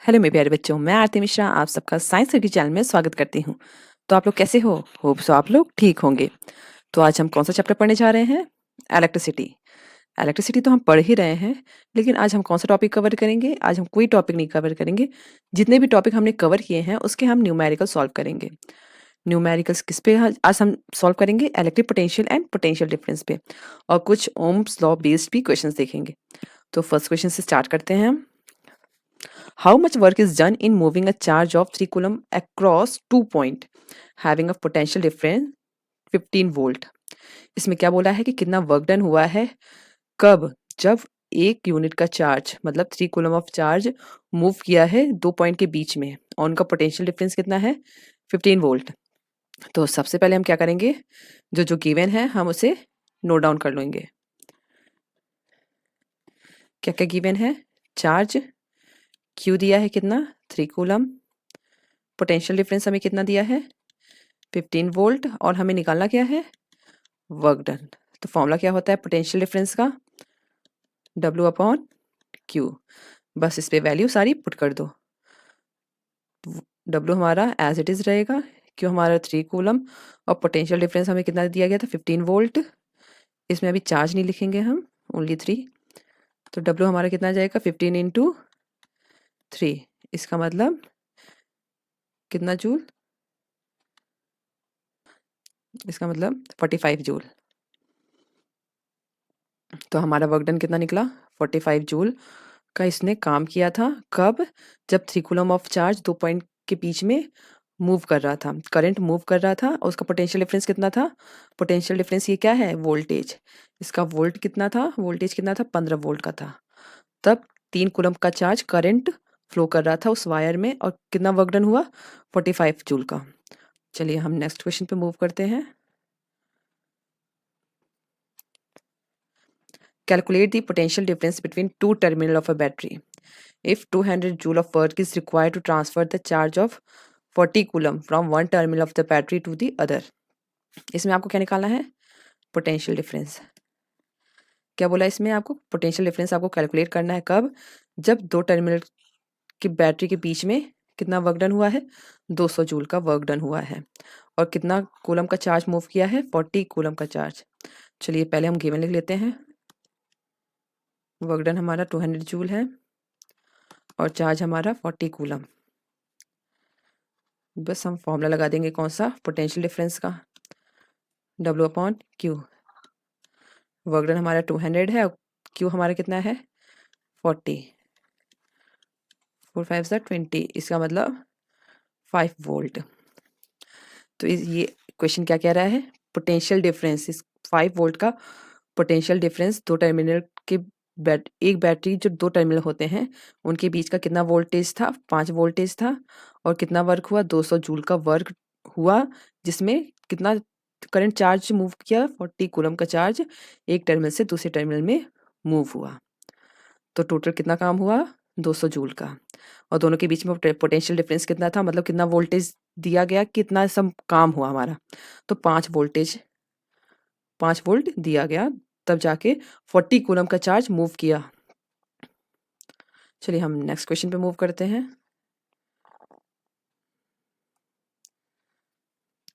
Hello मेरे प्यारे बच्चों, मैं आरती मिश्रा आप सबका साइंस सिटी चैनल में स्वागत करती हूँ। तो आप लोग कैसे हो? होप सो आप लोग ठीक होंगे। तो आज हम कौन सा चैप्टर पढ़ने जा रहे हैं? इलेक्ट्रिसिटी। इलेक्ट्रिसिटी तो हम पढ़ ही रहे हैं, लेकिन आज हम कौन सा टॉपिक कवर करेंगे? आज हम कोई टॉपिक नहीं कवर करेंगे। जितने भी टॉपिक हमने कवर किए हैं उसके हम न्यूमेरिकल सॉल्व करेंगे। न्यूमेरिकल्स किस पे आज हम सॉल्व करेंगे? Electric potential and potential difference पे, और कुछ ओम्स लॉ बेस्ड भी क्वेश्चंस देखेंगे। तो फर्स्ट क्वेश्चन से स्टार्ट करते हैं हम। How much work is done in moving a charge of 3 coulomb across 2 point having a potential difference 15 volt? इसमें क्या बोला है कि कितना वर्क डन हुआ है, कब? जब एक यूनिट का चार्ज मतलब 3 कूलम ऑफ चार्ज मूव किया है 2 पॉइंट के बीच में, और उनका पोटेंशियल डिफरेंस कितना है? 15 वोल्ट। तो सबसे पहले हम क्या करेंगे, जो जो गिवन है हम उसे नोट डाउन कर लेंगे। क्या क्या गिवन है? चार्ज क्यू दिया है कितना? 3 कूलम। पोटेंशियल डिफरेंस हमें कितना दिया है? 15 वोल्ट। और हमें निकालना क्या है? Work done. तो फॉर्मूला क्या होता है पोटेंशियल डिफरेंस का? W upon Q। बस इस पे वैल्यू सारी पुट कर दो। W हमारा एज इट इज रहेगा, Q हमारा 3 कूलम, और पोटेंशियल डिफरेंस हमें कितना दिया गया था? 15 वोल्ट। इसमें अभी चार्ज नहीं लिखेंगे हम, ओनली 3। तो W हमारा कितना आ जाएगा? 15 इंटू 3। इसका मतलब कितना जूल? इसका मतलब 45 जूल। तो हमारा वर्क डन कितना निकला? 45 जूल का इसने काम किया था। कब? जब 3 कूलम ऑफ चार्ज 2 पॉइंट के बीच में मूव कर रहा था, करंट मूव कर रहा था, और उसका पोटेंशियल डिफरेंस कितना था? पोटेंशियल डिफरेंस ये क्या है? वोल्टेज। इसका वोल्ट कितना था? वोल्टेज कितना था? 15 वोल्ट का था। तब 3 कूलम का चार्ज करंट फ्लो कर रहा था उस वायर में, और कितना वर्क डन हुआ? 45 जूल का। चलिए हम नेक्स्ट क्वेश्चन पे मूव करते हैं। Calculate the potential difference between two terminals of a battery. If 200 joule of work is required to transfer the charge of 40 coulomb from one terminal of the battery to the other. इसमें आपको क्या निकालना है? Potential difference. क्या बोला इसमें आपको? Potential difference आपको कैलकुलेट करना है कब? जब दो टर्मिनल की बैटरी के बीच में कितना वर्क डन हुआ है? 200 जूल का वर्क डन हुआ है। और कितना कूलम का चार्ज मूव किया है? 40 कूलम का चार्ज। चलिए पहले हम गिवन लिख लेते हैं। वर्क डन हमारा 200 जूल है, और चार्ज हमारा 40 कूलम। बस हम फॉर्मूला लगा देंगे कौन सा? पोटेंशियल डिफरेंस का, W upon Q। Work done हमारा 200 है, और Q हमारा कितना है? 40। 4 5 20, इसका मतलब 5 वोल्ट। तो ये क्वेश्चन क्या कह रहा है? पोटेंशियल डिफरेंस, इस 5 वोल्ट का पोटेंशियल डिफरेंस दो टर्मिनल के एक बैटरी जो दो टर्मिनल होते हैं उनके बीच का कितना वोल्टेज था? 5 वोल्टेज था। और कितना वर्क हुआ? 200 जूल का वर्क हुआ, जिसमें कितना करंट चार्ज मूव किया? 40 कूलम का चार्ज एक टर्मिनल से दूसरे टर्मिनल में मूव हुआ। तो टोटल कितना काम हुआ? 200 जूल का। और दोनों के बीच में पोटेंशियल डिफरेंस कितना था, मतलब कितना वोल्टेज दिया गया, कितना सब काम हुआ हमारा? तो 5 वोल्ट दिया गया, तब जाके 40 कूलम का चार्ज मूव किया। चलिए हम नेक्स्ट क्वेश्चन पे मूव करते हैं।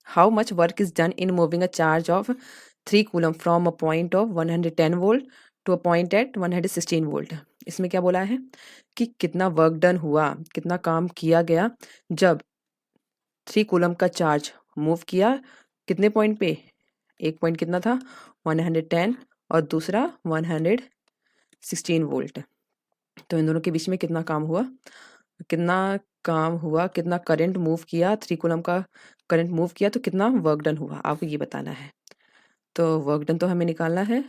How much work is done in moving a charge of 3 coulomb from a point of 110 volt to a point at 116 volt? इसमें क्या बोला है कि कितना वर्क डन हुआ, कितना काम किया गया जब 3 कूलम का चार्ज मूव किया कितने पॉइंट पे? एक पॉइंट कितना था? 110, और दूसरा 116 वोल्ट। तो इन दोनों के बीच में कितना काम हुआ? कितना काम हुआ, कितना करंट मूव किया? 3 कूलम का करंट मूव किया, तो कितना वर्क डन हुआ आपको ये बताना है। तो वर्क डन तो हमें निकालना है,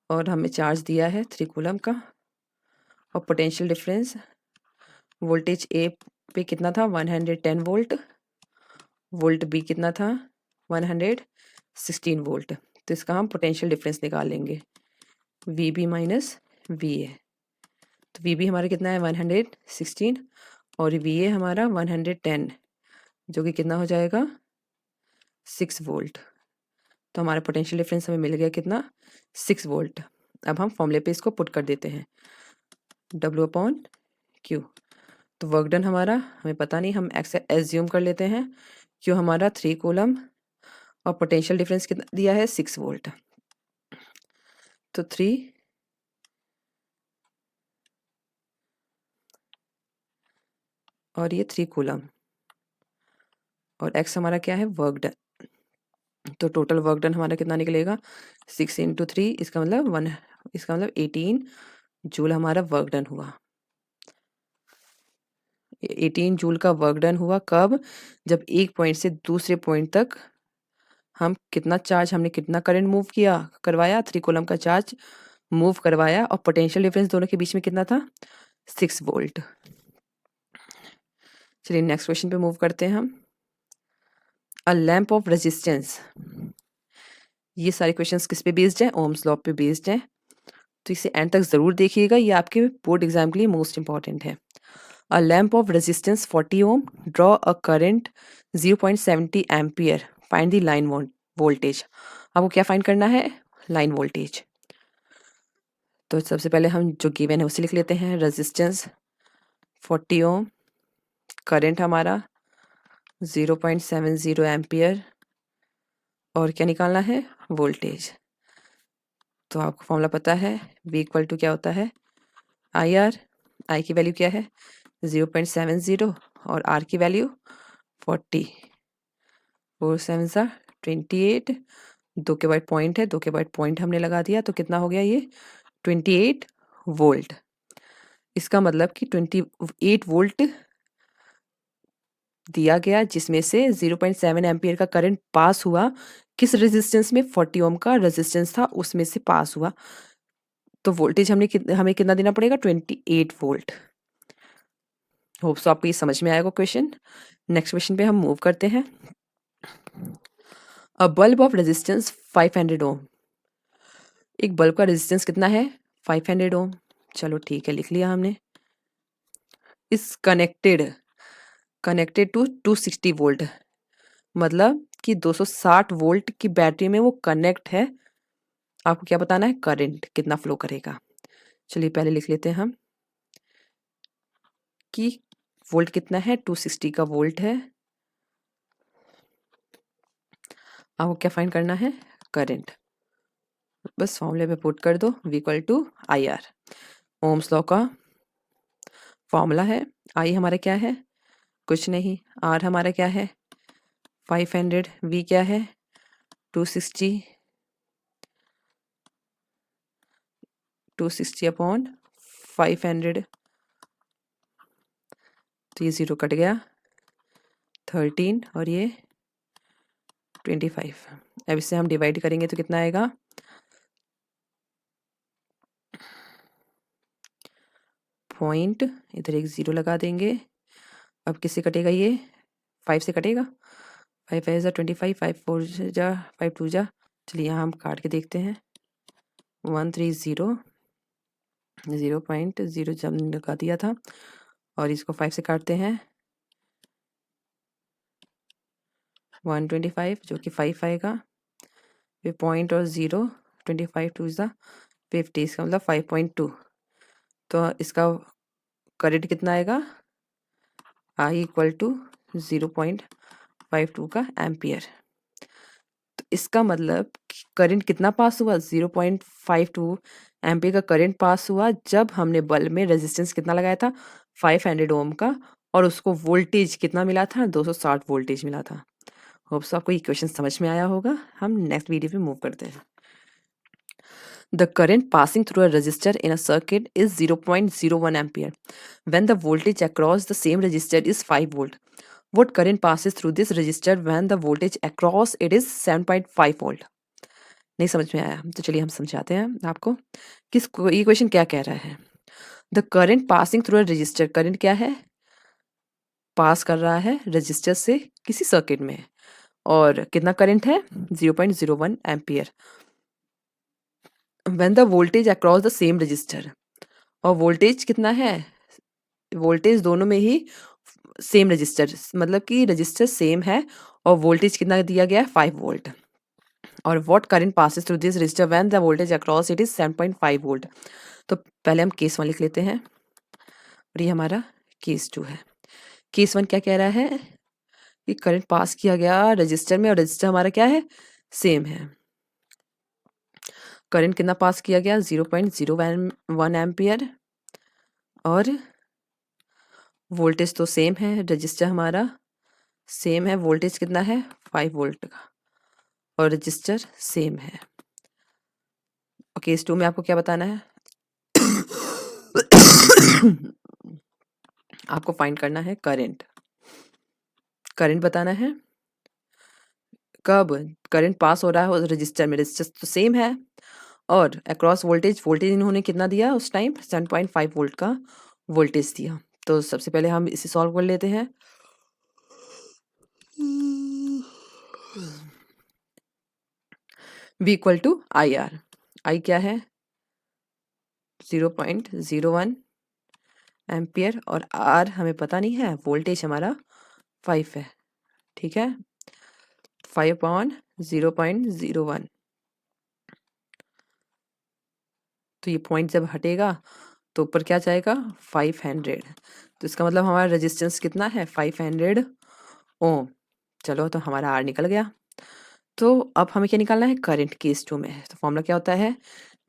और हमें चार्ज दिया है 3 कूलम का, और पोटेंशियल डिफरेंस वोल्टेज ए पे कितना था? 110 वोल्ट। वोल्ट बी कितना था? 116 वोल्ट। तो इसका हम पोटेंशियल डिफरेंस निकाल लेंगे, V B minus V A. तो वी बी हमारा कितना है? 116, और वी ए हमारा 110, जो कि कितना हो जाएगा? 6 वोल्ट। तो हमारा पोटेंशियल डिफरेंस हमें मिल गया कितना? 6 वोल्ट। अब हम फॉर्मूले पे इसको पुट कर देते हैं, W अपॉन Q। तो वर्क डन हमारा हमें पता नहीं, हम एज्यूम कर लेते हैं। Q हमारा 3 कूलम और पोटेंशियल डिफरेंस कितना दिया है 6 वोल्ट। तो 3 और ये 3 कूलम और x हमारा क्या है वर्क डन। तो टोटल वर्क डन हमारा कितना निकलेगा 6 × 3, इसका मतलब 1, इसका मतलब 18 जूल हमारा वर्क डन हुआ। 18 जूल का वर्क डन हुआ कब, जब एक पॉइंट से दूसरे पॉइंट तक हम हमने कितना करंट मूव किया करवाया, 3 कूलम का चार्ज मूव करवाया और पोटेंशियल डिफरेंस दोनों के बीच में कितना था 6 वोल्ट। चलिए नेक्स्ट क्वेश्चन पे मूव करते हैं हम। अ लैंप ऑफ रेजिस्टेंस, ये सारे क्वेश्चंस किस पे बेस्ड हैं, ओम्स लॉ पे बेस्ड हैं। तो इसे एंड तक जरूर देखिएगा, ये आपके बोर्ड एग्जाम के लिए मोस्ट इंपॉर्टेंट है। A lamp of resistance 40 ohm, draw a current 0.70 ampere, find the line voltage. आपको क्या फाइंड करना है, लाइन वोल्टेज। तो सबसे पहले हम जो गिवन है उसे लिख लेते हैं, रेजिस्टेंस 40 ओम, करंट हमारा 0.70 एम्पियर और क्या निकालना है वोल्टेज। तो आपको फॉर्मूला पता है, V इक्वल टू क्या होता है IR, I की वैल्यू क्या है 0.70 और R की वैल्यू 40, 4 7 28, 2 के बाद पॉइंट है, 2 के बाद पॉइंट हमने लगा दिया तो कितना हो गया ये 28 वोल्ट। इसका मतलब कि 28 वोल्ट दिया गया, जिसमें से 0.7 एम्पियर का करंट पास हुआ किस रेजिस्टेंस में, 40 ओम का रेजिस्टेंस था उसमें से पास हुआ। तो वोल्टेज हमें कितना देना पड़ेगा 28 वोल्ट। होप सो आपको ये समझ में आएगा क्वेश्चन। नेक्स्ट क्वेश्चन पे हम मूव करते हैं। अ बल्ब ऑफ रेजिस्टेंस 500 ओम, एक बल्ब का रेजिस्टेंस कितना है 500 ओम। चलो ठीक है लिख लिया हमने। इस कनेक्टेड टू 260 वोल्ट, मतलब कि 260 वोल्ट की बैटरी में वो कनेक्ट है। आपको क्या बताना है, करंट कितना फ्लो करेगा। चलिए पहले लिख लेते हैं हम कि वोल्ट कितना है 260 का वोल्ट है। आपको क्या फाइंड करना है, करंट। बस फॉर्मूले पे पुट कर दो, V equal to IR। Ohm's law का फॉर्मूला है, I हमारा क्या है कुछ नहीं, R हमारा क्या है 500, V क्या है 260 अपॉन 500। तो ये 0 कट गया, 13 और ये 25। अब इससे हम डिवाइड करेंगे तो कितना आएगा, पॉइंट, इधर एक 0 लगा देंगे। अब किससे कटेगा ये 5 से कटेगा, 5 5 जा 25, 5 4 जा 5 2 जा। चलिए यहाँ हम काट के देखते हैं, 130 0.0 जब लगा दिया था और इसको 5 से काटते हैं 125 जो कि 5 आएगा, फिर पॉइंट और 0, 25 2 जा 50, इसका मतलब 5.2। तो इसका करंट कितना आएगा, I इक्वल टू 0.52 का एम्पियर। तो इसका मतलब करंट कितना पास हुआ 0.52 एम्पियर का करंट पास हुआ जब हमने बल्ब में रेजिस्टेंस कितना लगाया था 500 ओम का, और उसको वोल्टेज कितना मिला था 260 वोल्टेज मिला था। होप सो आपको ये क्वेश्चन समझ में आया होगा। हम नेक्स्ट वीडियो पे मूव करते हैं। The current passing through a resistor in a circuit is 0.01 ampere when the voltage across the same resistor is 5 volt. What current passes through this resistor when the voltage across it is 7.5 volt? नहीं समझ में आया तो चलिए हम समझाते हैं आपको ये क्वेश्चन क्या कह रहा है। The current passing through a resistor, current क्या है पास कर रहा है रजिस्टर से किसी सर्किट में, और कितना करंट है 0.01 ampere. When the voltage across the same register, और वोल्टेज कितना है, वोल्टेज दोनों में ही सेम रजिस्टर, मतलब कि रजिस्टर सेम है और वोल्टेज कितना दिया गया है 5 वोल्ट। और what current passes through this register when the voltage across it is 7.5 volt. तो पहले हम केस 1 लिख लेते हैं। और ये हमारा केस 2 है। केस 1 क्या कह रहा है कि करंट पास किया गया रजिस्टर में और रजिस्टर हमारा क्या है, सेम है। करंट कितना पास किया गया, 0.01 एम्पियर, और वोल्टेज तो सेम है, रजिस्टर हमारा सेम है, वोल्टेज कितना है 5 वोल्ट का, और रजिस्टर सेम है। और केस 2 में आपको क्या बताना है आपको फाइंड करना है करंट बताना है कब करंट पास हो रहा है उस रजिस्टर में, रजिस्टर तो सेम है, और अक्रॉस वोल्टेज इन्होंने कितना दिया उस टाइम, 7.5 वोल्ट का वोल्टेज दिया। तो सबसे पहले हम इसे सॉल्व कर लेते हैं। V equal to I R, I क्या है 0.01 एम्पियर, और R हमें पता नहीं है, वोल्टेज हमारा 5 है, ठीक है, 5/0.01। तो ये पॉइंट जब हटेगा तो ऊपर क्या जाएगा 500, तो इसका मतलब हमारा रेजिस्टेंस कितना है 500 ओम। चलो तो हमारा आर निकल गया। तो अब हमें क्या निकालना है करंट केस 2 में। तो फॉर्मूला क्या होता है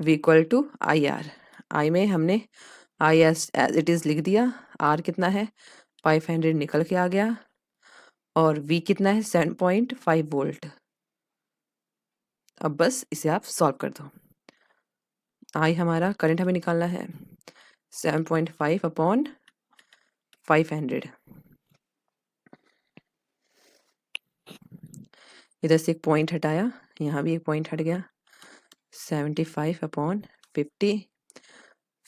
V equal to I R, I में हमने आई एज इट इज़ लिख दिया, आर कितना है 500 निकल के आ गया, और V कितना है 7.5 वोल्ट। अब बस इसे आप सॉल्व कर दो। आई हमारा करंट हमें निकालना है 7.5/500। इधर से एक पॉइंट हटाया, यहाँ भी एक पॉइंट हट गया, 75/50।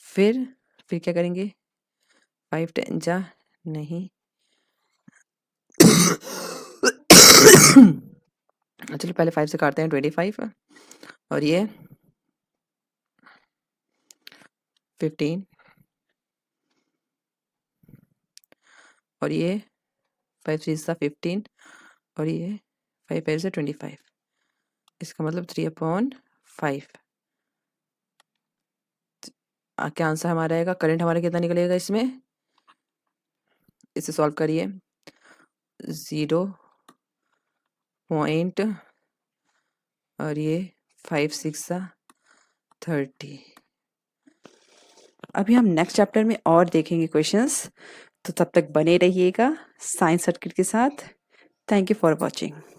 फिर क्या करेंगे 5 10 जा नहीं चलो पहले 5 से काटते हैं 25, और ये 15, और ये 5 3 सा 15, और ये 5 5 से 25, इसका मतलब 3/5। क्या आंसर हमारा आएगा, करंट हमारा कितना निकलेगा इसमें, इसे सॉल्व करिए 0 पॉइंट, और ये 5 6 सा 30। अभी हम नेक्स्ट चैप्टर में और देखेंगे क्वेश्चंस, तो तब तक बने रहिएगा साइंस सर्किट के साथ। Thank you for watching.